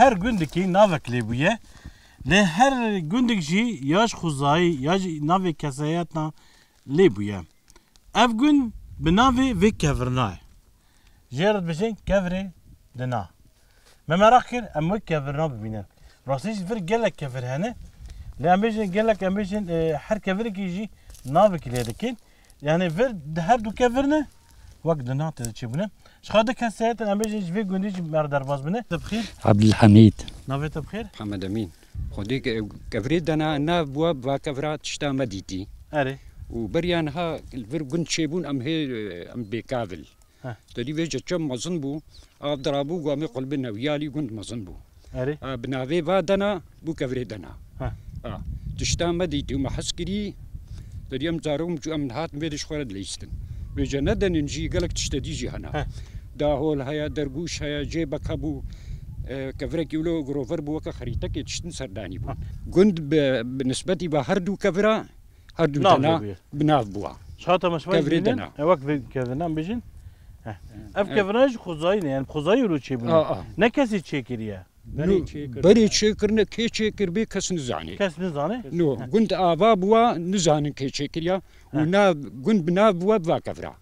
her gündeki navek lebuye le her gündeki jî yaş xuzayî ya jî navê keseyetna lebuye. Ev gün bi navê vê kevirnayê. Jêr dibêjin kevirê di na. Me merak kir em wê kevirna bibînin. Rastî jî vir gelek kevir hene. Le em bêjin gelek em bêjin her kevirekî jî navekî lê dikin. Yani vir her du kevirne wek di na tê çêbûne. شخادك هسه انا بيجي في جنديج مردار باز بنه تبخير عبد الحميد نافي تبخير محمد امين خدي كفريد انا بواب وكفرات تشتا مديتي اري وبريانها الفر جند شيبون ام هي ام بكافل تدي فيجا كم مزنبو ضربو قامي قلبنا ويالي جند مزنبو اري بنافي فادنا بو كفريدنا تشتا مديتي وما حسكري تدي ام زاروم جو ام هات ميدش خورد ليستن بجندا نجي قالك تشتديجي هنا دا هول هيا درقوش هيا جيبك هبو كفرك يولو غروفر بو وكا خريطك تشتن سرداني بو قند بالنسبة بهردو كفرا هردو دنا بناف بوا شاطة مشوي كفري دنا وقت كفرنا بيجين اف كفرناج خزاين يعني خزاي يلو تشيبون نكسي تشيكريا بري تشيكرنا كي تشيكر بي كس نزاني كس نزاني نو قند آبا بوا نزاني كي تشيكريا ونا قند بناف بوا بوا كفرا